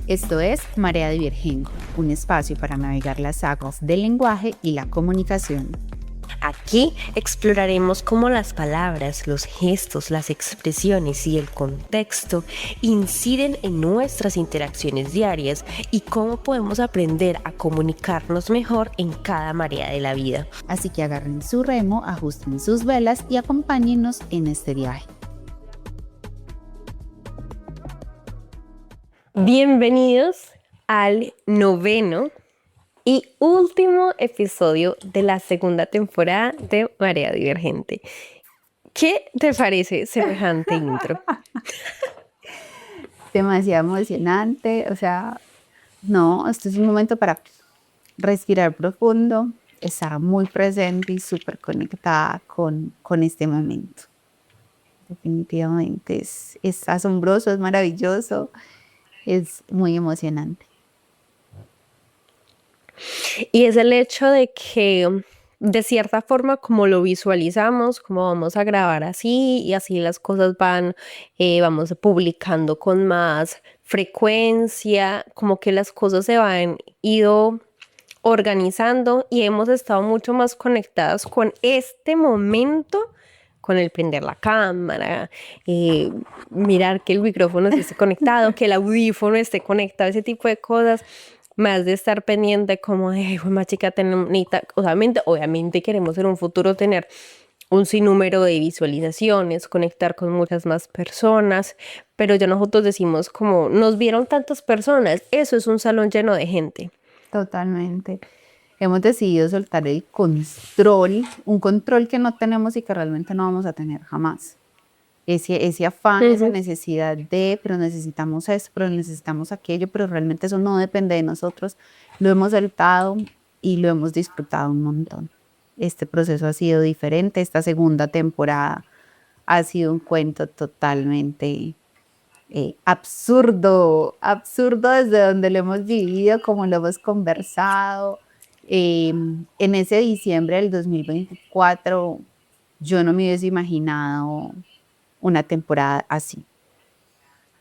Esto es Marea Divergente, un espacio para navegar las aguas del lenguaje y la comunicación. Aquí exploraremos cómo las palabras, los gestos, las expresiones y el contexto inciden en nuestras interacciones diarias y cómo podemos aprender a comunicarnos mejor en cada marea de la vida. Así que agarren su remo, ajusten sus velas y acompáñennos en este viaje. Bienvenidos al 9º y último episodio de la segunda temporada de Marea Divergente. ¿Qué te parece semejante intro? Demasiado emocionante, esto es un momento para respirar profundo, estar muy presente y súper conectada con este momento. Definitivamente es asombroso, es maravilloso, es muy emocionante. Y es el hecho de que de cierta forma como lo visualizamos, como vamos a grabar así y así las cosas vamos publicando con más frecuencia, como que las cosas se van ido organizando y hemos estado mucho más conectadas con este momento, con el prender la cámara, mirar que el micrófono esté conectado, que el audífono esté conectado, ese tipo de cosas. Más de estar pendiente como de, más chica, obviamente queremos en un futuro tener un sinnúmero de visualizaciones, conectar con muchas más personas, pero ya nosotros decimos como, nos vieron tantas personas, eso es un salón lleno de gente. Totalmente. Hemos decidido soltar el control, un control que no tenemos y que realmente no vamos a tener jamás. Ese afán, esa necesidad de, pero necesitamos esto, pero necesitamos aquello, pero realmente eso no depende de nosotros. Lo hemos soltado y lo hemos disfrutado un montón. Este proceso ha sido diferente. Esta segunda temporada ha sido un cuento totalmente absurdo desde donde lo hemos vivido, como lo hemos conversado. En ese diciembre del 2024, yo no me hubiese imaginado una temporada así.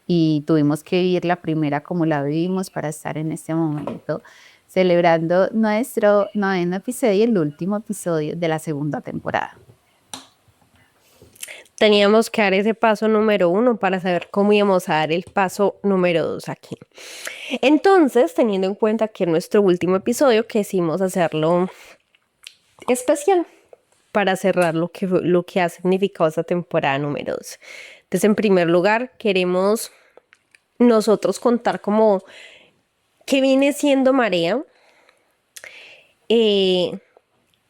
Y tuvimos que vivir la primera como la vivimos para estar en este momento celebrando nuestro 9º episodio y el último episodio de la segunda temporada. Teníamos que dar ese paso número 1 para saber cómo íbamos a dar el paso número 2 aquí. Entonces, teniendo en cuenta que nuestro último episodio quisimos hacerlo especial para cerrar lo que ha significado esta temporada número 2. Entonces, en primer lugar, queremos nosotros contar como qué viene siendo Marea,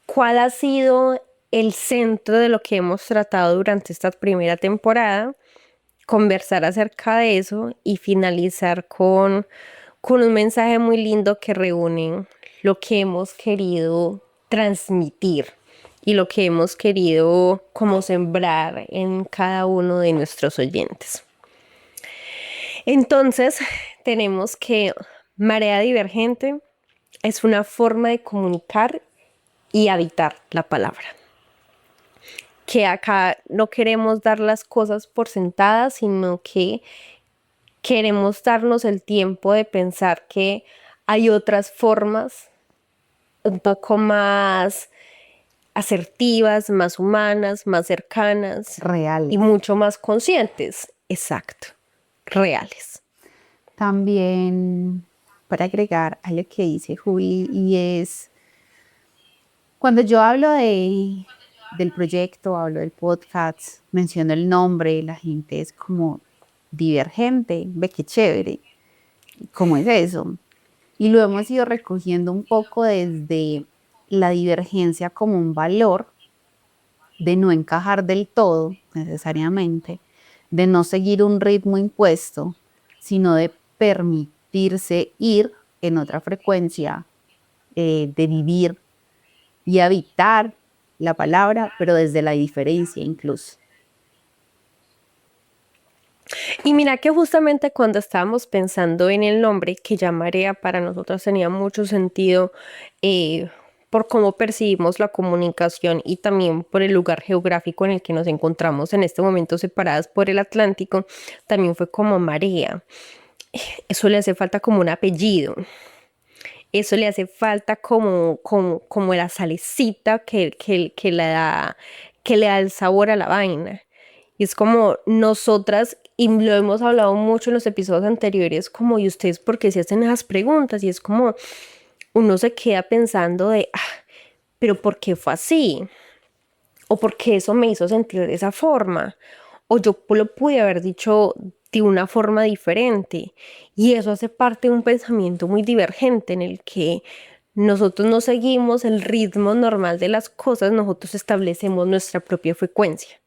cuál ha sido el centro de lo que hemos tratado durante esta primera temporada, conversar acerca de eso y finalizar con un mensaje muy lindo que reúne lo que hemos querido transmitir y lo que hemos querido como sembrar en cada uno de nuestros oyentes. Entonces, tenemos que Marea Divergente es una forma de comunicar y habitar la palabra. Que acá no queremos dar las cosas por sentadas, sino que queremos darnos el tiempo de pensar que hay otras formas un poco más asertivas, más humanas, más cercanas. Reales. Y mucho más conscientes. Exacto. Reales. También para agregar a lo que dice Juli, y es cuando yo hablo del proyecto, hablo del podcast, menciono el nombre, la gente es como divergente, ve qué chévere, ¿cómo es eso? Y lo hemos ido recogiendo un poco desde la divergencia como un valor de no encajar del todo necesariamente, de no seguir un ritmo impuesto, sino de permitirse ir en otra frecuencia, de vivir y habitar la palabra, pero desde la diferencia incluso. Y mira que justamente cuando estábamos pensando en el nombre, que ya Marea para nosotros tenía mucho sentido por cómo percibimos la comunicación y también por el lugar geográfico en el que nos encontramos en este momento separadas por el Atlántico, también fue como marea. eso le hace falta como un apellido. Eso le hace falta como la salecita que le da el sabor a la vaina. Y es como nosotras, y lo hemos hablado mucho en los episodios anteriores, como, ¿y ustedes por qué se hacen esas preguntas? Y es como, uno se queda pensando de, pero ¿por qué fue así? ¿O por qué eso me hizo sentir de esa forma? O yo lo pude haber dicho de una forma diferente. Y eso hace parte de un pensamiento muy divergente en el que nosotros no seguimos el ritmo normal de las cosas, nosotros establecemos nuestra propia frecuencia.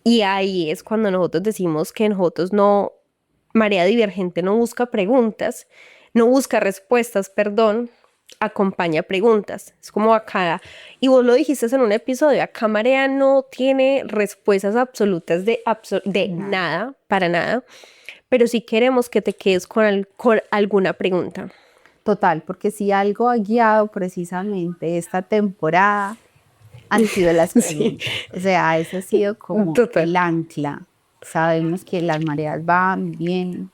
Y ahí es cuando nosotros decimos que nosotros no, marea divergente no busca preguntas, no busca respuestas, perdón, acompaña preguntas. Es como acá, y vos lo dijiste en un episodio, acá Marea no tiene respuestas absolutas de Nada. nada, para nada, pero sí queremos que te quedes con alguna pregunta. Total, porque si algo ha guiado precisamente esta temporada han sido las Sí, preguntas. O sea, ese ha sido como total. el ancla. Sabemos que las mareas van, bien.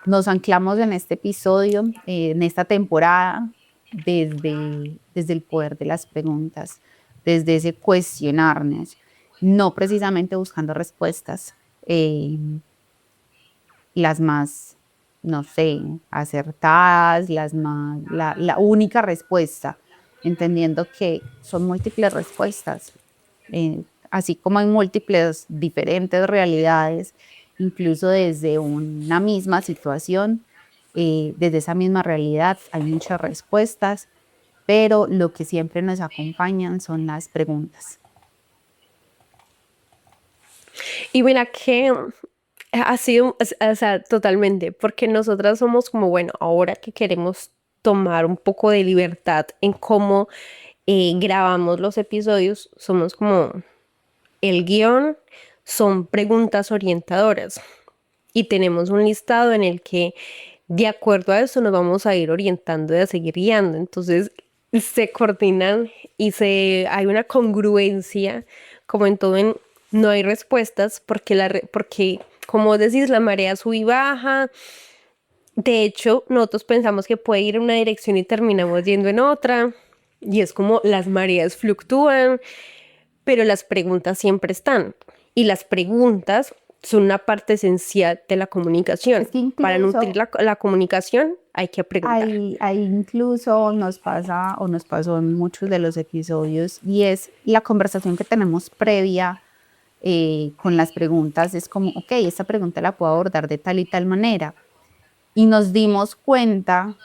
Nos anclamos en este episodio, en esta temporada, desde el poder de las preguntas, desde ese cuestionarnos, no precisamente buscando respuestas, eh, las más, no sé, acertadas, la única respuesta, entendiendo que son múltiples respuestas, así como hay múltiples diferentes realidades, incluso desde una misma situación, desde esa misma realidad hay muchas respuestas, pero lo que siempre nos acompañan son las preguntas. Y mira que ha sido, o sea, totalmente, porque nosotras somos como, bueno, ahora que queremos tomar un poco de libertad en cómo grabamos los episodios, somos como el guión, son preguntas orientadoras y tenemos un listado en el que de acuerdo a eso nos vamos a ir orientando y a seguir guiando. Entonces se coordinan y hay una congruencia, como en todo, no hay respuestas porque, porque, como decís, la marea sube y baja. De hecho, nosotros pensamos que puede ir en una dirección y terminamos yendo en otra. Y es como las mareas fluctúan, pero las preguntas siempre están. Y las preguntas son una parte esencial de la comunicación. Es que Para nutrir incluso la comunicación hay que preguntar. ahí incluso nos pasa o nos pasó en muchos de los episodios y es la conversación que tenemos previa con las preguntas. Es como, ok, esta pregunta la puedo abordar de tal y tal manera. Y nos dimos cuenta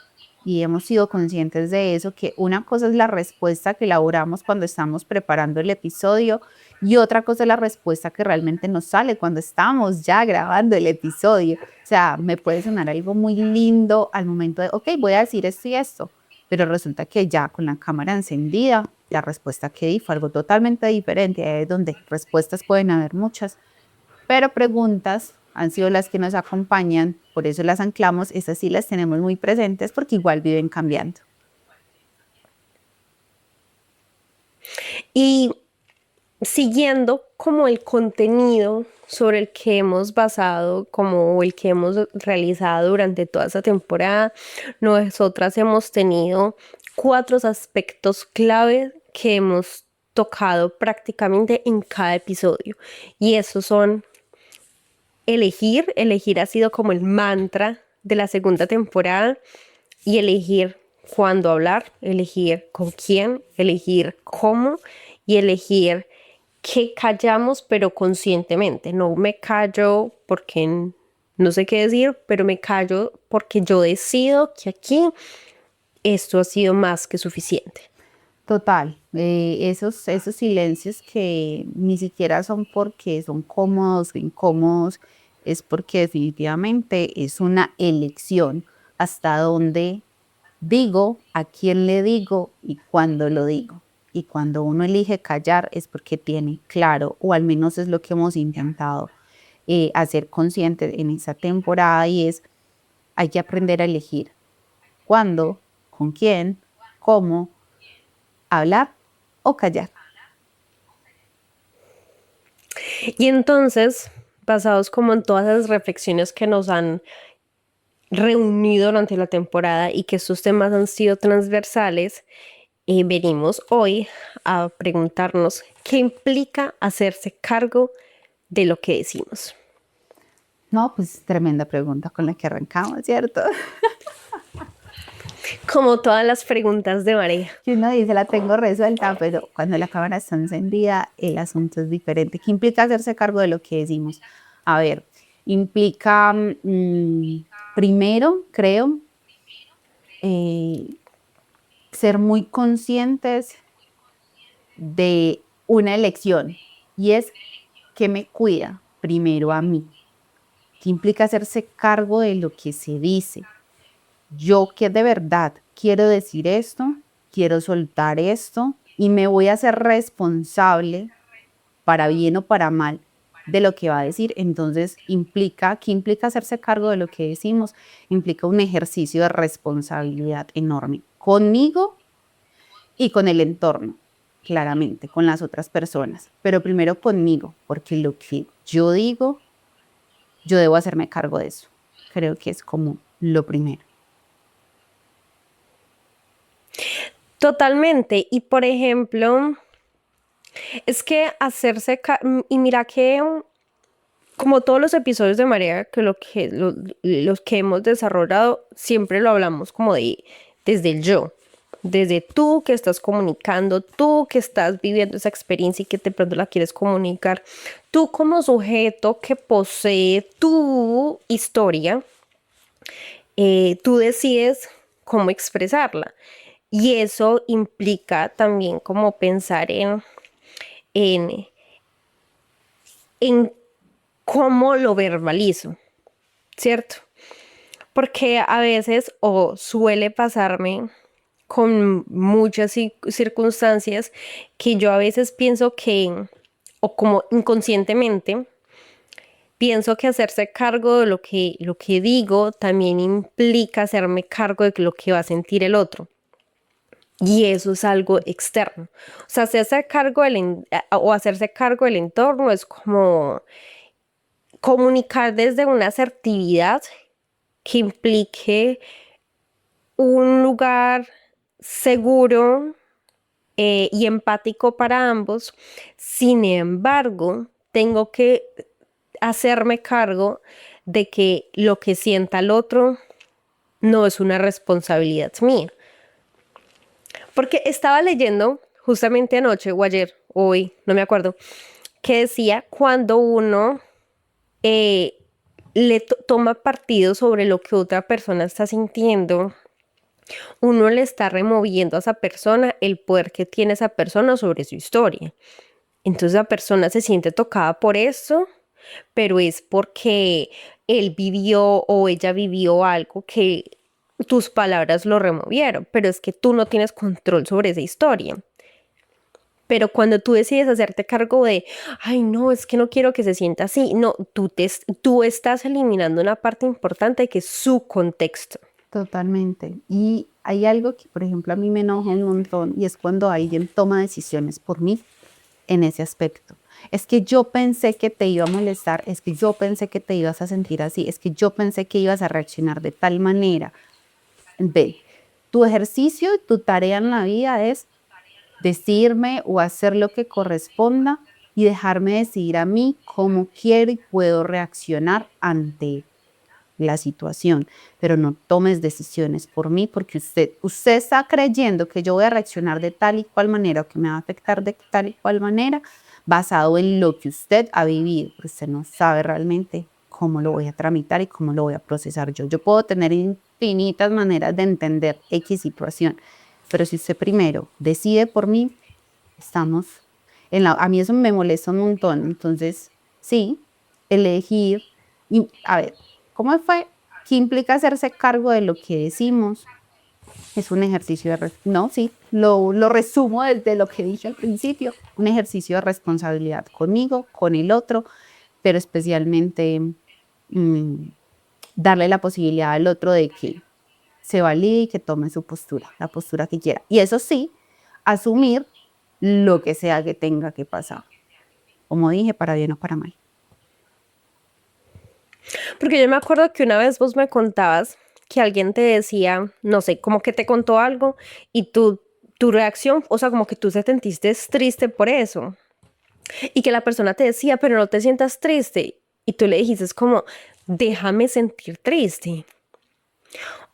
y hemos sido conscientes de eso, que una cosa es la respuesta que elaboramos cuando estamos preparando el episodio y otra cosa es la respuesta que realmente nos sale cuando estamos ya grabando el episodio. O sea, me puede sonar algo muy lindo al momento de, ok, voy a decir esto y esto, pero resulta que ya con la cámara encendida, la respuesta que di fue algo totalmente diferente, ahí es donde respuestas pueden haber muchas, pero preguntas han sido las que nos acompañan, por eso las anclamos, esas sí las tenemos muy presentes porque igual viven cambiando. Y siguiendo como el contenido sobre el que hemos basado, como el que hemos realizado durante toda esta temporada, nosotras hemos tenido 4 aspectos clave que hemos tocado prácticamente en cada episodio. Y esos son elegir ha sido como el mantra de la segunda temporada y elegir cuándo hablar, elegir con quién, elegir cómo y elegir qué callamos pero conscientemente. No me callo porque no sé qué decir, pero me callo porque yo decido que aquí esto ha sido más que suficiente. Total, esos silencios que ni siquiera son porque son cómodos o incómodos, es porque definitivamente es una elección hasta dónde digo, a quién le digo y cuándo lo digo. Y cuando uno elige callar es porque tiene claro, o al menos es lo que hemos intentado hacer consciente en esta temporada, y es, hay que aprender a elegir cuándo, con quién, cómo, hablar o callar. Y entonces, basados como en todas las reflexiones que nos han reunido durante la temporada y que estos temas han sido transversales, venimos hoy a preguntarnos qué implica hacerse cargo de lo que decimos. No, pues tremenda pregunta con la que arrancamos, ¿cierto? Como todas las preguntas de María. Que uno dice, la tengo resuelta, pero cuando la cámara está encendida, el asunto es diferente. ¿Qué implica hacerse cargo de lo que decimos? A ver, implica, primero, creo, eh, ser muy conscientes de una elección, y es que me cuida primero a mí. ¿Qué implica hacerse cargo de lo que se dice? Yo que de verdad quiero decir esto, quiero soltar esto y me voy a hacer responsable, para bien o para mal, de lo que va a decir. Entonces, ¿qué implica hacerse cargo de lo que decimos? Implica un ejercicio de responsabilidad enorme conmigo y con el entorno, claramente, con las otras personas, pero primero conmigo, porque lo que yo digo, yo debo hacerme cargo de eso. Creo que es como lo primero. Totalmente. Y por ejemplo, es que y mira que como todos los episodios de Marea, los que hemos desarrollado, siempre lo hablamos como desde el yo, desde tú que estás comunicando, tú que estás viviendo esa experiencia y que de pronto la quieres comunicar, tú como sujeto que posee tu historia, tú decides cómo expresarla. Y eso implica también como pensar en, en cómo lo verbalizo, ¿cierto? Porque a veces o suele pasarme con muchas circunstancias que yo a veces pienso o como inconscientemente, pienso que hacerse cargo de lo que digo también implica hacerme cargo de lo que va a sentir el otro. Y eso es algo externo. O sea, o hacerse cargo del entorno es como comunicar desde una asertividad que implique un lugar seguro y empático para ambos. Sin embargo, tengo que hacerme cargo de que lo que sienta el otro no es una responsabilidad mía. Porque estaba leyendo justamente anoche o ayer, hoy, no me acuerdo, que decía cuando uno toma partido sobre lo que otra persona está sintiendo, uno le está removiendo a esa persona el poder que tiene esa persona sobre su historia. Entonces la persona se siente tocada por eso, pero es porque él vivió o ella vivió algo que tus palabras lo removieron, pero es que tú no tienes control sobre esa historia. Pero cuando tú decides hacerte cargo de, ay, no, es que no quiero que se sienta así, no, tú estás eliminando una parte importante que es su contexto. Totalmente. Y hay algo que, por ejemplo, a mí me enoja un montón, y es cuando alguien toma decisiones por mí en ese aspecto. Es que yo pensé que te iba a molestar, es que yo pensé que te ibas a sentir así, es que yo pensé que ibas a reaccionar de tal manera. Ve, tu ejercicio y tu tarea en la vida es decirme o hacer lo que corresponda y dejarme decidir a mí cómo quiero y puedo reaccionar ante la situación, pero no tomes decisiones por mí, porque usted está creyendo que yo voy a reaccionar de tal y cual manera o que me va a afectar de tal y cual manera basado en lo que usted ha vivido, porque usted no sabe realmente cómo lo voy a tramitar y cómo lo voy a procesar yo. Yo puedo tener infinitas maneras de entender X situación, pero si usted primero decide por mí, estamos a mí eso me molesta un montón. Entonces, sí, elegir, y a ver, ¿cómo fue? ¿Qué implica hacerse cargo de lo que decimos? Es un ejercicio no, sí, lo resumo desde lo que dije al principio, un ejercicio de responsabilidad conmigo, con el otro, pero especialmente darle la posibilidad al otro de que se valide y que tome su postura, la postura que quiera. Y eso sí, asumir lo que sea que tenga que pasar. Como dije, para bien o para mal. Porque yo me acuerdo que una vez vos me contabas que alguien te decía, no sé, como que te contó algo y tu reacción, o sea, como que tú te sentiste triste por eso y que la persona te decía, pero no te sientas triste y tú le dijiste es como, déjame sentir triste.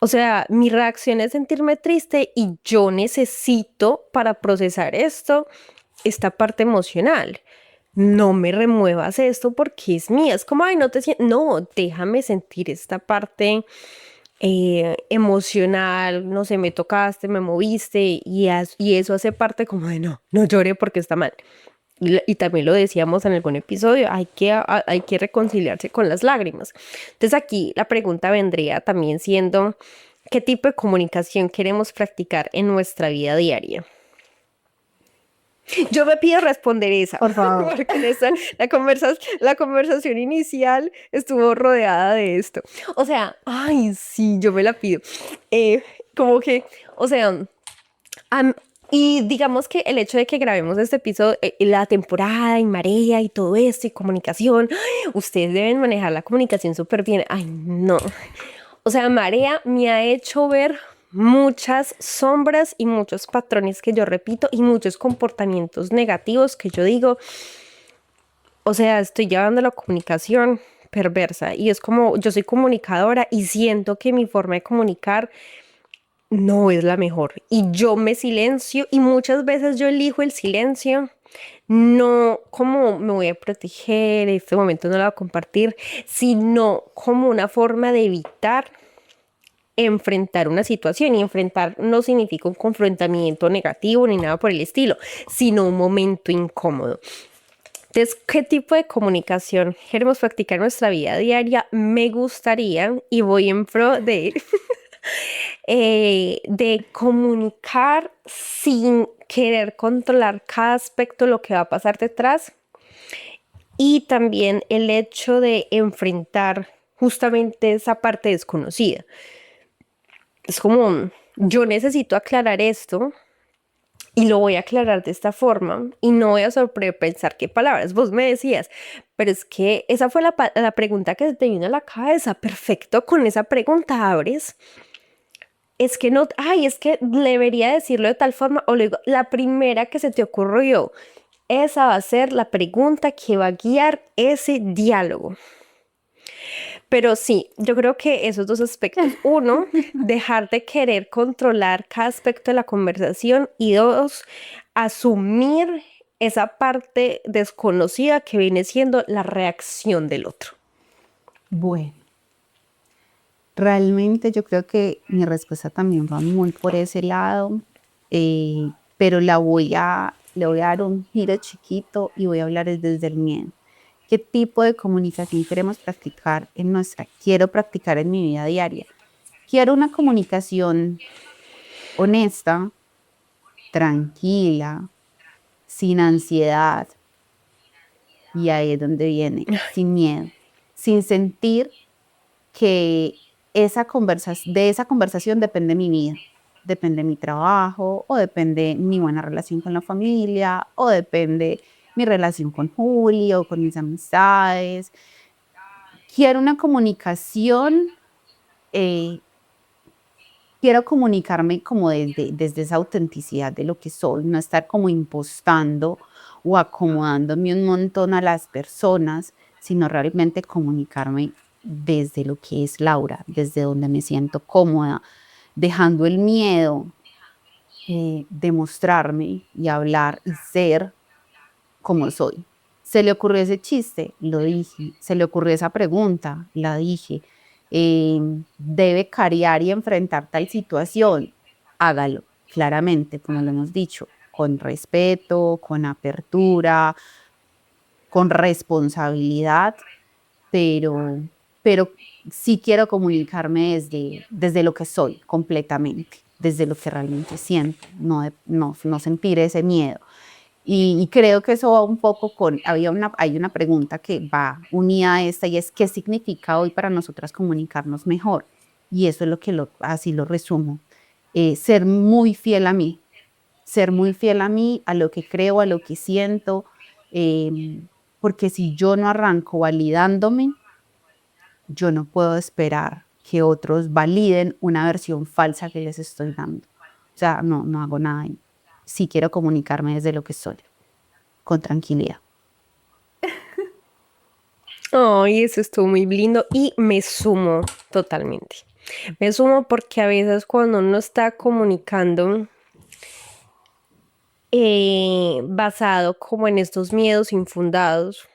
O sea, mi reacción es sentirme triste y yo necesito para procesar esto, esta parte emocional. No me remuevas esto porque es mía. Es como, ay, no te siento. No, déjame sentir esta parte emocional. No sé, me tocaste, me moviste y eso hace parte como de no, no llore porque está mal. Y también lo decíamos en algún episodio, hay que reconciliarse con las lágrimas. Entonces aquí la pregunta vendría también siendo, ¿qué tipo de comunicación queremos practicar en nuestra vida diaria? Yo me pido responder esa, Por favor. porque la conversación inicial estuvo rodeada de esto. O sea, ay, sí, yo me la pido. Eh, como que, o sea, Am- y digamos que el hecho de que grabemos este episodio, la temporada y marea y todo esto y comunicación, ¡ay! Ustedes deben manejar la comunicación súper bien. Ay, no. O sea, marea me ha hecho ver muchas sombras y muchos patrones que yo repito y muchos comportamientos negativos que yo digo, o sea, estoy llevando la comunicación perversa y es como yo soy comunicadora y siento que mi forma de comunicar no es la mejor. Y yo me silencio y muchas veces yo elijo el silencio, no como me voy a proteger, en este momento no la voy a compartir, sino como una forma de evitar enfrentar una situación. Y enfrentar no significa un confrontamiento negativo ni nada por el estilo, sino un momento incómodo. Entonces, ¿qué tipo de comunicación queremos practicar en nuestra vida diaria? Me gustaría, y voy en pro de comunicar sin querer controlar cada aspecto de lo que va a pasar detrás y también el hecho de enfrentar justamente esa parte desconocida. Es como, yo necesito aclarar esto y lo voy a aclarar de esta forma y no voy a sobrepensar qué palabras. Vos me decías, pero es que esa fue la pregunta que te vino a la cabeza. Perfecto, con esa pregunta abres. Es que no, ay, es que debería decirlo de tal forma, o luego la primera que se te ocurrió, esa va a ser la pregunta que va a guiar ese diálogo. Pero sí, yo creo que esos dos aspectos, uno, dejar de querer controlar cada aspecto de la conversación y dos, asumir esa parte desconocida que viene siendo la reacción del otro. Bueno, realmente yo creo que mi respuesta también va muy por ese lado, pero le voy a dar un giro chiquito y voy a hablar desde el miedo. ¿Qué tipo de comunicación queremos practicar quiero practicar en mi vida diaria? Quiero una comunicación honesta, tranquila, sin ansiedad, y ahí es donde viene, sin miedo, sin sentir que de esa conversación depende mi vida, depende mi trabajo, o depende mi buena relación con la familia, o depende mi relación con Julio, o con mis amistades. Quiero una comunicación, eh, quiero comunicarme como desde esa autenticidad de lo que soy, no estar como impostando o acomodándome un montón a las personas, sino realmente comunicarme desde lo que es Laura, desde donde me siento cómoda, dejando el miedo de mostrarme y hablar y ser como soy. Se le ocurrió ese chiste, lo dije. Se le ocurrió esa pregunta, la dije. Debe cariar y enfrentar tal situación, hágalo, claramente, como lo hemos dicho, con respeto, con apertura, con responsabilidad, pero, pero sí quiero comunicarme desde lo que soy completamente, desde lo que realmente siento, no sentir ese miedo. Y creo que eso va un poco hay una pregunta que va unida a esta y es ¿qué significa hoy para nosotras comunicarnos mejor? Y eso es así lo resumo. Ser muy fiel a mí, ser muy fiel a mí, a lo que creo, a lo que siento, porque si yo no arranco validándome, yo no puedo esperar que otros validen una versión falsa que les estoy dando. O sea, no hago nada ahí. Sí quiero comunicarme desde lo que soy, con tranquilidad. Ay, eso estuvo muy lindo y me sumo totalmente. Me sumo porque a veces cuando uno está comunicando basado como en estos miedos infundados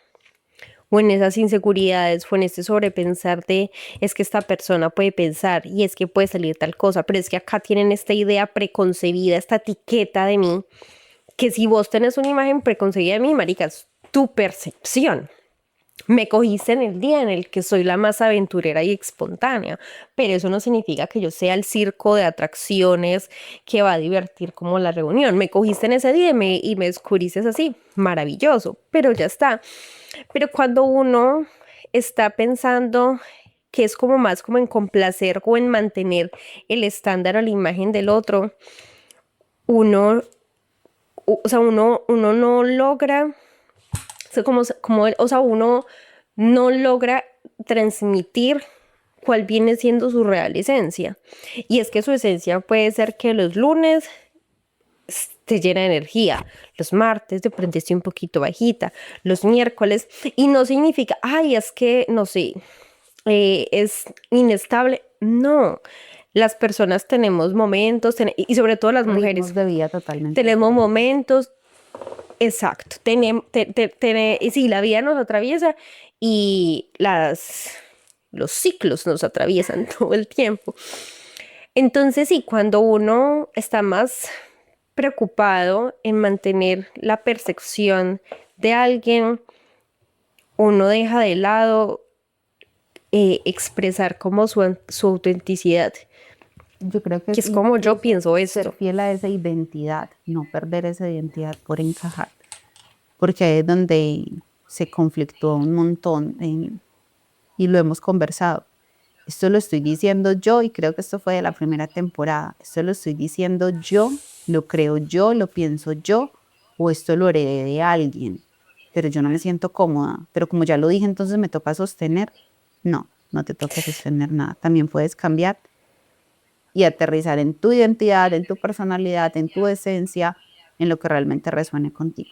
o en esas inseguridades o en este sobrepensar de es que esta persona puede pensar y es que puede salir tal cosa, pero es que acá tienen esta idea preconcebida, esta etiqueta de mí, que si vos tenés una imagen preconcebida de mí, marica, es tu percepción. Me cogiste en el día en el que soy la más aventurera y espontánea, pero eso no significa que yo sea el circo de atracciones que va a divertir como la reunión. Me cogiste en ese día y me descubriste así, maravilloso, pero ya está. Pero cuando uno está pensando que es como más como en complacer o en mantener el estándar o la imagen del otro, uno, o sea, uno no logra, o sea, o sea, uno no logra transmitir cuál viene siendo su real esencia. Y es que su esencia puede ser que los lunes te llena de energía, los martes de pronto esté un poquito bajita, los miércoles, y no significa, ay, es que, no sé, es inestable. No, las personas tenemos momentos, y sobre todo las Ritmos mujeres, de vida totalmente tenemos diferentes. momentos. Exacto, y sí, la vida nos atraviesa y los ciclos nos atraviesan todo el tiempo. Entonces, sí, cuando uno está más preocupado en mantener la percepción de alguien, uno deja de lado expresar como su autenticidad, Yo creo que que es es como yo incluso pienso ser esto. fiel a esa identidad, no perder esa identidad por encajar, porque ahí es donde se conflictó un montón y lo hemos conversado. Esto lo estoy diciendo yo y creo que esto fue de la primera temporada. Esto lo estoy diciendo yo, lo creo yo, lo pienso yo o esto lo heredé de alguien, pero yo no me siento cómoda. Pero como ya lo dije, entonces me toca sostener. No te toca sostener nada. También puedes cambiar y aterrizar en tu identidad, en tu personalidad, en tu esencia, en lo que realmente resuene contigo.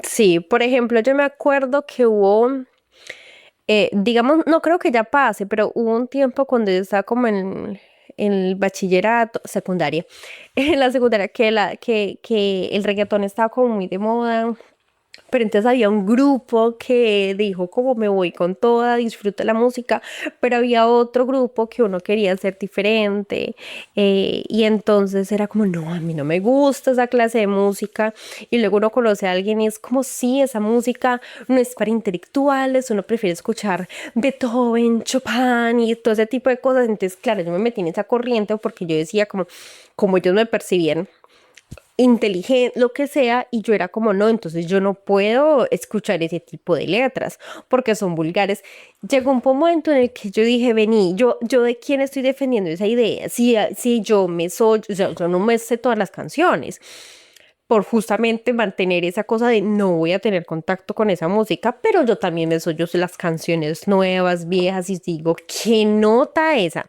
Sí, por ejemplo, yo me acuerdo que hubo digamos, no creo que ya pase, pero hubo un tiempo cuando yo estaba como en el bachillerato, secundaria, en la secundaria que el reggaetón estaba como muy de moda, pero entonces había un grupo que dijo como me voy con toda, disfruta la música, pero había otro grupo que uno quería ser diferente y entonces era como no, a mí no me gusta esa clase de música y luego uno conoce a alguien y es como sí, esa música no es para intelectuales, uno prefiere escuchar Beethoven, Chopin y todo ese tipo de cosas, entonces claro, yo me metí en esa corriente porque yo decía como ellos me percibían inteligente, lo que sea, y yo era como, no, entonces yo no puedo escuchar ese tipo de letras porque son vulgares. Llegó un momento en el que yo dije, vení, yo de quién estoy defendiendo esa idea, si yo me soy, o sea, yo no me sé todas las canciones, por justamente mantener esa cosa de no voy a tener contacto con esa música, pero yo también me soy yo sé las canciones nuevas, viejas, y digo, ¿qué nota esa?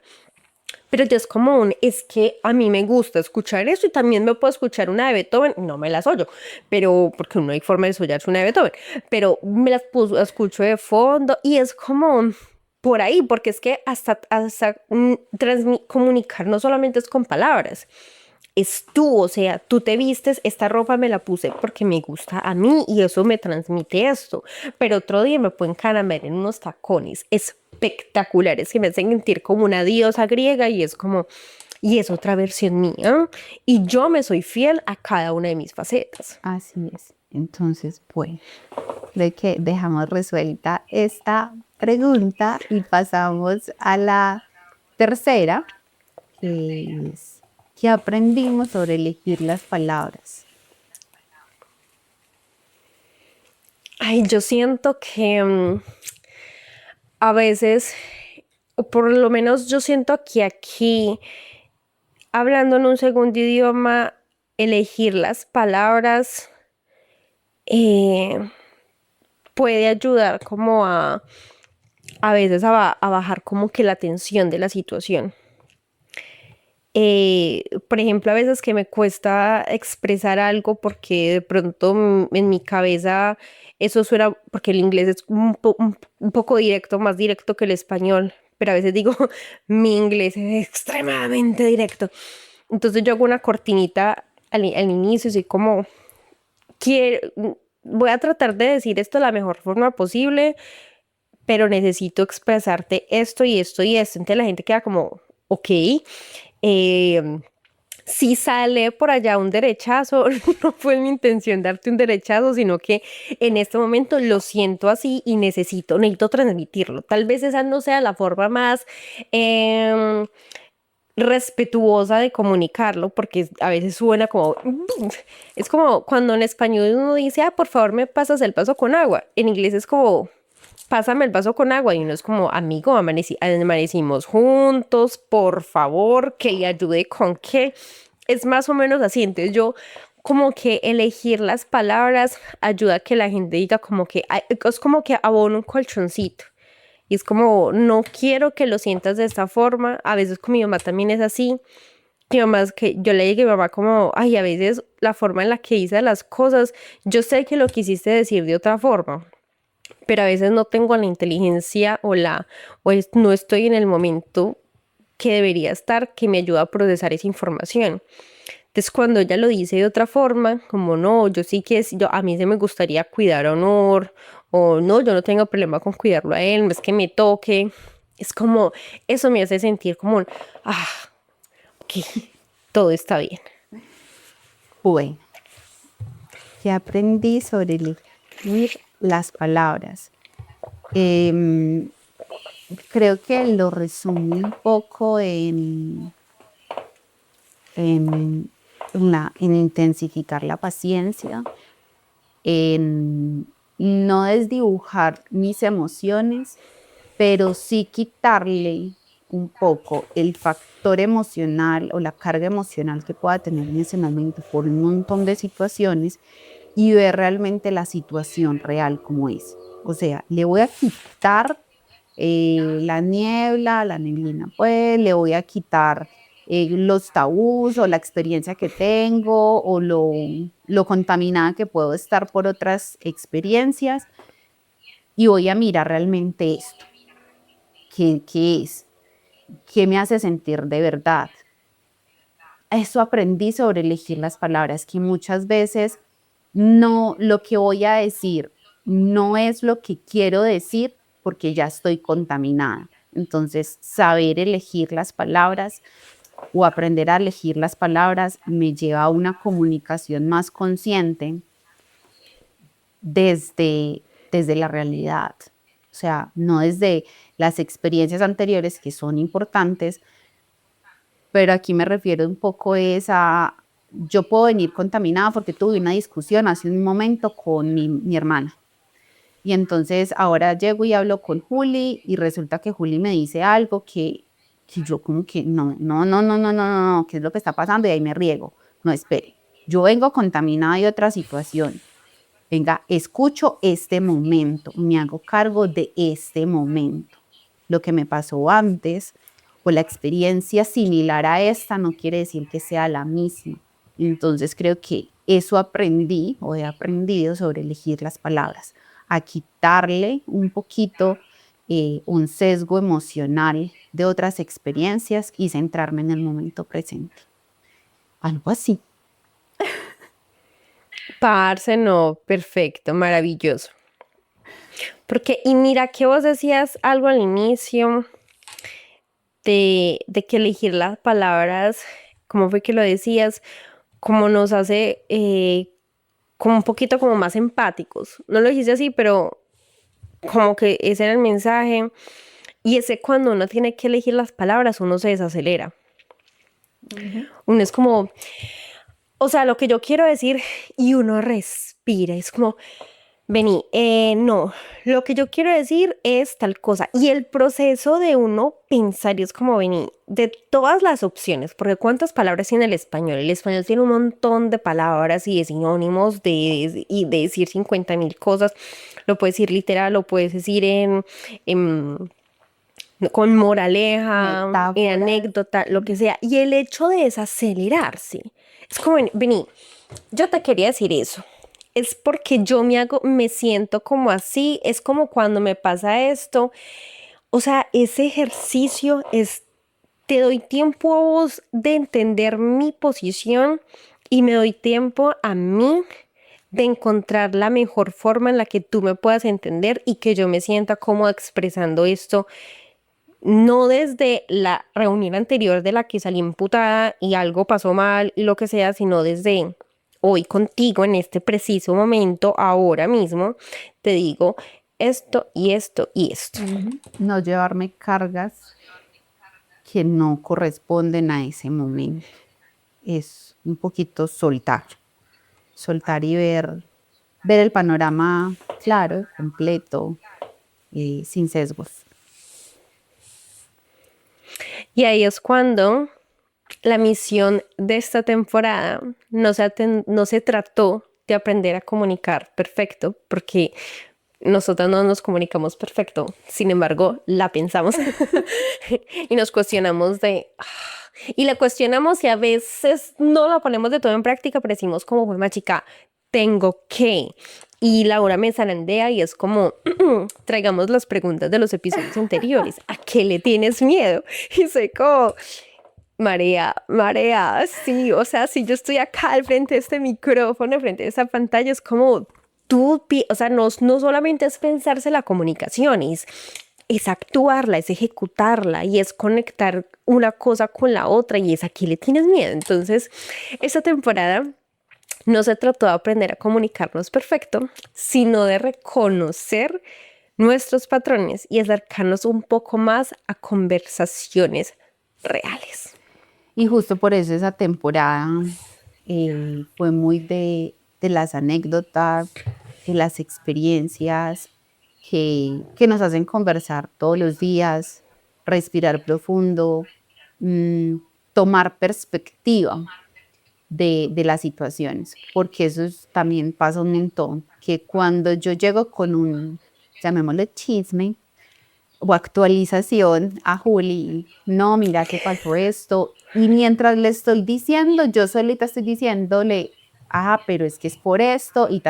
Pero ya es como es que a mí me gusta escuchar eso y también me puedo escuchar una de Beethoven, no me las oyo, pero porque no hay forma de sollarse una de Beethoven, pero me las escucho de fondo y es como por ahí, porque es que hasta comunicar no solamente es con palabras, es tú, o sea, tú te vistes, esta ropa me la puse porque me gusta a mí y eso me transmite esto, pero otro día me puedo encaramar en unos tacones espectaculares que me hacen sentir como una diosa griega y es como, y es otra versión mía y yo me soy fiel a cada una de mis facetas. Así es. Entonces, bueno, creo que dejamos resuelta esta pregunta y pasamos a la tercera, que es, ¿qué aprendimos sobre elegir las palabras? Ay, yo siento que a veces, o por lo menos yo siento que aquí hablando en un segundo idioma, elegir las palabras eh, puede ayudar como a a veces a bajar como que la tensión de la situación. Por ejemplo, a veces que me cuesta expresar algo porque de pronto en mi cabeza eso suena, porque el inglés es un poco directo, más directo que el español, pero a veces digo, mi inglés es extremadamente directo. Entonces yo hago una cortinita al inicio, así como, quiero, voy a tratar de decir esto de la mejor forma posible, pero necesito expresarte esto y esto y esto. Entonces la gente queda como, ok. Eh, si sale por allá un derechazo, no fue mi intención darte un derechazo, sino que en este momento lo siento así y necesito transmitirlo. Tal vez esa no sea la forma más respetuosa de comunicarlo, porque a veces suena como, es como cuando en español uno dice, ah, por favor me pasas el vaso con agua. En inglés es como, pásame el vaso con agua y uno es como, amigo, amanecimos juntos, por favor, que le ayude con qué. Es más o menos así. Entonces yo como que elegir las palabras ayuda a que la gente diga como que, es como que abono un colchoncito. Y es como, no quiero que lo sientas de esta forma. A veces con mi mamá también es así. Mi mamá es que yo le digo a mi mamá como, ay, a veces la forma en la que hice las cosas, yo sé que lo quisiste decir de otra forma, pero a veces no tengo la inteligencia no estoy en el momento que debería estar, que me ayuda a procesar esa información. Entonces, cuando ella lo dice de otra forma, como no, yo sí que a mí se me gustaría cuidar a Honor, o no, yo no tengo problema con cuidarlo a él, no es que me toque. Es como, eso me hace sentir como, ah, ok, todo está bien. Bueno, ¿qué aprendí sobre elegir las palabras? Em, Creo que lo resumí un poco en intensificar la paciencia, en no desdibujar mis emociones, pero sí quitarle un poco el factor emocional o la carga emocional que pueda tener en ese momento por un montón de situaciones y ver realmente la situación real como es. O sea, le voy a quitar la niebla, la neblina, pues le voy a quitar los tabús o la experiencia que tengo o lo contaminada que puedo estar por otras experiencias y voy a mirar realmente esto, qué es, qué me hace sentir de verdad. Eso aprendí sobre elegir las palabras, que muchas veces no, lo que voy a decir no es lo que quiero decir porque ya estoy contaminada. Entonces, saber elegir las palabras o aprender a elegir las palabras me lleva a una comunicación más consciente desde la realidad. O sea, no desde las experiencias anteriores que son importantes, pero aquí me refiero un poco es a, yo puedo venir contaminada porque tuve una discusión hace un momento con mi hermana. Y entonces ahora llego y hablo con Juli y resulta que Juli me dice algo que yo como que no, ¿qué es lo que está pasando? Y ahí me riego. No, espere, yo vengo contaminada de otra situación. Venga, escucho este momento, me hago cargo de este momento. Lo que me pasó antes o la experiencia similar a esta no quiere decir que sea la misma. Entonces creo que eso aprendí o he aprendido sobre elegir las palabras, a quitarle un poquito un sesgo emocional de otras experiencias y centrarme en el momento presente. Algo así. Parce, no, perfecto, maravilloso. Porque, y mira que vos decías algo al inicio de que elegir las palabras, ¿cómo fue que lo decías? Como nos hace como un poquito como más empáticos. No lo dijiste así, pero como que ese era el mensaje. Y ese cuando uno tiene que elegir las palabras, uno se desacelera. Uno es como, o sea, lo que yo quiero decir y uno respira. Es como, Vení, no, lo que yo quiero decir es tal cosa. Y el proceso de uno pensar y es como, vení, de todas las opciones, porque ¿cuántas palabras tiene el español? El español tiene un montón de palabras y de sinónimos y de decir 50.000 cosas. Lo puedes decir literal, lo puedes decir en con moraleja, en Metáfora. anécdota, lo que sea. Y el hecho de desacelerarse, es como, vení, yo te quería decir eso. Es porque yo me siento como así, es como cuando me pasa esto. O sea, ese ejercicio es, te doy tiempo a vos de entender mi posición y me doy tiempo a mí de encontrar la mejor forma en la que tú me puedas entender y que yo me sienta cómoda expresando esto, no desde la reunión anterior de la que salí imputada y algo pasó mal y lo que sea, sino desde hoy contigo en este preciso momento, ahora mismo, te digo esto y esto y esto. No llevarme cargas que no corresponden a ese momento. Es un poquito soltar y ver el panorama claro, completo, sin sesgos. Y ahí es cuando la misión de esta temporada no se trató de aprender a comunicar perfecto, porque nosotras no nos comunicamos perfecto, sin embargo, la pensamos y nos cuestionamos y la cuestionamos y a veces no la ponemos de todo en práctica, pero decimos como, fue chica, tengo que. Y Laura me zarandea y es como, traigamos las preguntas de los episodios anteriores. ¿A qué le tienes miedo? Y soy como, Marea, sí, o sea, si yo estoy acá al frente de este micrófono, al frente de esta pantalla, es como o sea, no solamente es pensarse la comunicación, es actuarla, es ejecutarla y es conectar una cosa con la otra y es a qué le tienes miedo. Entonces, esta temporada no se trató de aprender a comunicarnos perfecto, sino de reconocer nuestros patrones y acercarnos un poco más a conversaciones reales. Y justo por eso esa temporada fue muy de las anécdotas, de las experiencias que nos hacen conversar todos los días, respirar profundo, mm, tomar perspectiva de las situaciones, porque también pasa un montón, que cuando yo llego con un, llamémosle chisme, o actualización a Juli, no, mira qué pasó esto, y mientras le estoy diciendo, yo solita estoy diciéndole, pero es que es por esto, y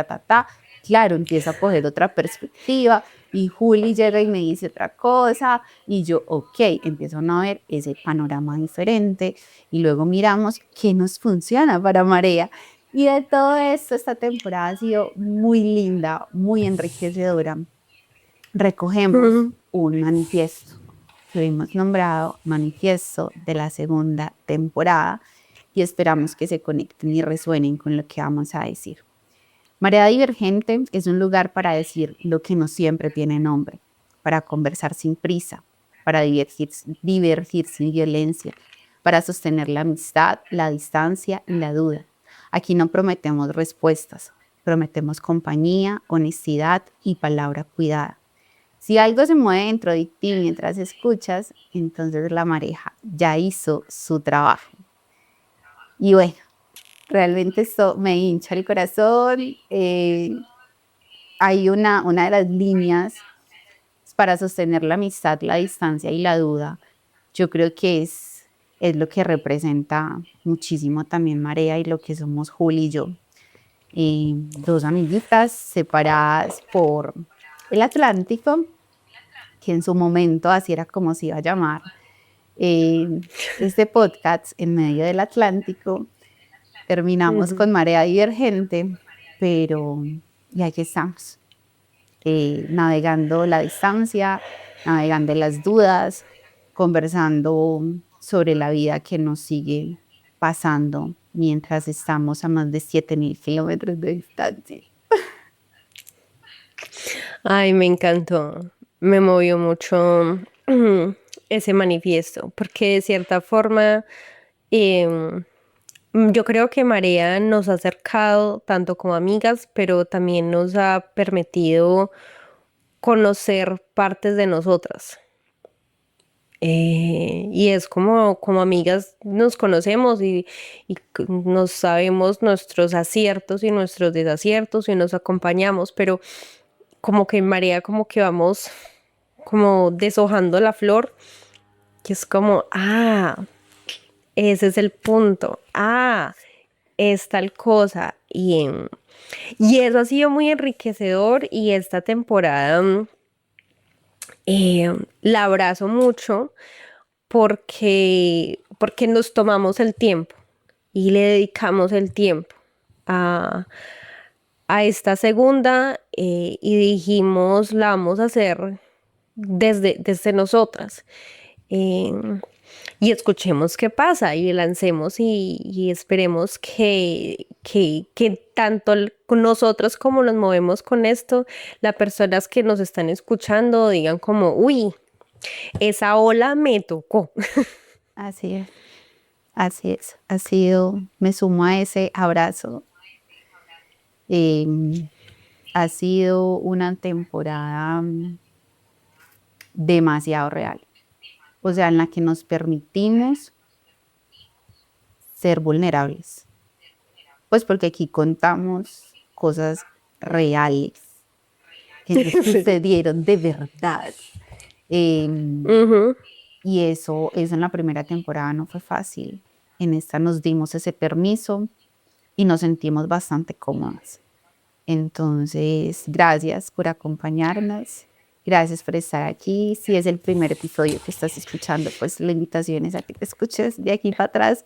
claro, empieza a coger otra perspectiva, y Juli llega y me dice otra cosa, y yo, ok, empiezo a ver ese panorama diferente, y luego miramos qué nos funciona para Marea. Y de todo esto, esta temporada ha sido muy linda, muy enriquecedora. Recogemos un manifiesto que hemos nombrado Manifiesto de la segunda temporada y esperamos que se conecten y resuenen con lo que vamos a decir. Marea Divergente es un lugar para decir lo que no siempre tiene nombre, para conversar sin prisa, para divertir sin violencia, para sostener la amistad, la distancia y la duda. Aquí no prometemos respuestas, prometemos compañía, honestidad y palabra cuidada. Si algo se mueve dentro de ti mientras escuchas, entonces la mareja ya hizo su trabajo. Y bueno, realmente esto me hincha el corazón. Hay una de las líneas para sostener la amistad, la distancia y la duda. Yo creo que es lo que representa muchísimo también Marea y lo que somos Juli y yo. Dos amiguitas separadas por el Atlántico, que en su momento así era como se iba a llamar este podcast en medio del Atlántico. Terminamos con Marea Divergente, pero ya que estamos, navegando la distancia, navegando las dudas, conversando sobre la vida que nos sigue pasando mientras estamos a más de 7.000 kilómetros de distancia. Ay, me encantó. Me movió mucho ese manifiesto, porque de cierta forma, em, Yo creo que Marea nos ha acercado tanto como amigas, pero también nos ha permitido conocer partes de nosotras. Y es como amigas nos conocemos y nos sabemos nuestros aciertos y nuestros desaciertos y nos acompañamos, pero como que en Marea como que vamos como deshojando la flor, que es como, ese es el punto, es tal cosa. Y eso ha sido muy enriquecedor y esta temporada la abrazo mucho porque nos tomamos el tiempo y le dedicamos el tiempo a, a esta segunda y dijimos, la vamos a hacer desde nosotras. Eh, y escuchemos qué pasa y lancemos y esperemos que tanto nosotros como nos movemos con esto, las personas que nos están escuchando digan como, uy, esa ola me tocó. Así es, así es. Me sumo a ese abrazo. Ha sido una temporada demasiado real. O sea, en la que nos permitimos ser vulnerables. Pues porque aquí contamos cosas reales que nos sucedieron de verdad. Ujú. Y eso en la primera temporada no fue fácil. En esta nos dimos ese permiso y nos sentimos bastante cómodas. Entonces, gracias por acompañarnos. Gracias por estar aquí. Si es el primer episodio que estás escuchando, pues la invitación es a que te escuches de aquí para atrás.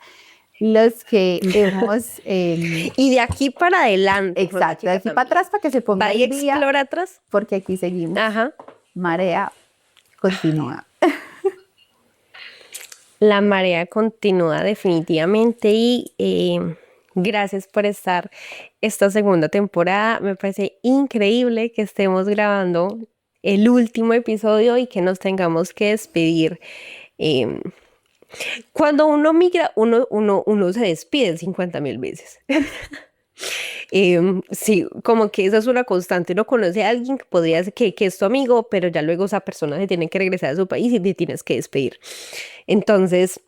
Los que hemos... Y de aquí para adelante. exacto, de aquí para atrás para que se ponga Ahí el día, explora atrás. porque aquí seguimos. Ajá. Marea continúa. La marea continúa definitivamente y gracias por estar esta segunda temporada. Me parece increíble que estemos grabando el último episodio y que nos tengamos que despedir. Eh, Cuando uno migra, uno se despide 50.000 veces. Sí, como que esa es una constante. Uno conoce a alguien que podría ser que es tu amigo, pero ya luego esa persona se tiene que regresar a su país y te tienes que despedir. Entonces,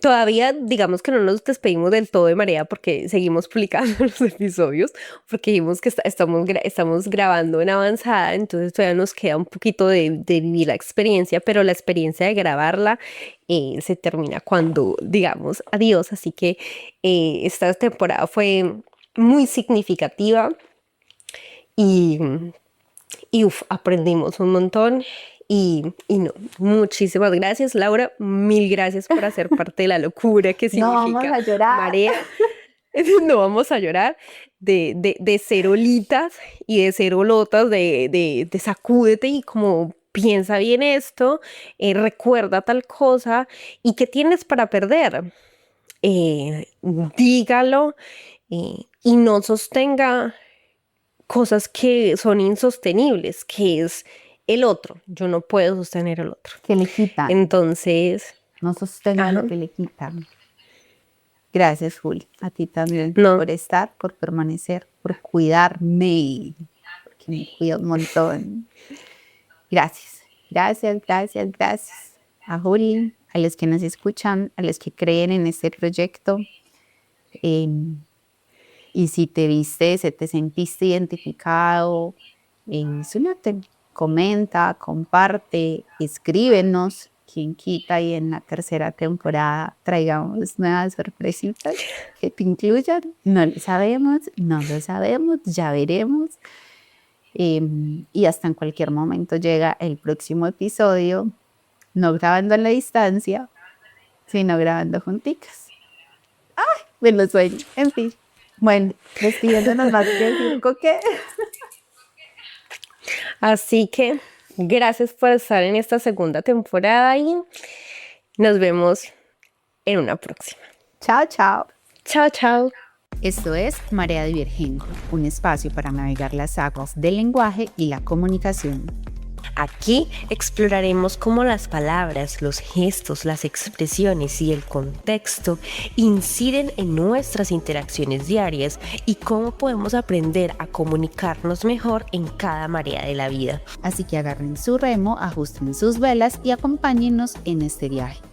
todavía digamos que no nos despedimos del todo de Marea porque seguimos publicando los episodios, porque dijimos que estamos grabando en avanzada, entonces todavía nos queda un poquito de vivir la experiencia, pero la experiencia de grabarla se termina cuando digamos adiós, así que esta temporada fue muy significativa y, aprendimos un montón. Y no, muchísimas gracias, Laura. Mil gracias por hacer parte de la locura que No significa vamos a llorar. Marea. No vamos a llorar de ser olitas y de ser olotas, de sacúdete y como piensa bien esto, recuerda tal cosa y qué tienes para perder. Dígalo y no sostenga cosas que son insostenibles, que es el otro. Yo no puedo sostener el otro. Que le quitan. Entonces, No sostengan lo que le quitan. Gracias, Juli. A ti también No. por estar, por permanecer, por cuidarme. Porque me cuida un montón. Gracias. Gracias. A Juli, a los que nos escuchan, a los que creen en este proyecto. Y si te sentiste identificado, súmate, comenta, comparte, escríbenos. Quien quita y en la tercera temporada traigamos nuevas sorpresitas que te incluyan. No lo sabemos, ya veremos. Y hasta en cualquier momento llega el próximo episodio, no grabando a la distancia, sino grabando junticas. ¡Ay! Me lo sueño. En fin. Bueno, despidiéndonos más que decir qué. Así que gracias por estar en esta segunda temporada y nos vemos en una próxima. Chao, chao. Chao, chao. Esto es Marea Divergente, un espacio para navegar las aguas del lenguaje y la comunicación. Aquí exploraremos cómo las palabras, los gestos, las expresiones y el contexto inciden en nuestras interacciones diarias y cómo podemos aprender a comunicarnos mejor en cada marea de la vida. Así que agarren su remo, ajusten sus velas y acompáñennos en este viaje.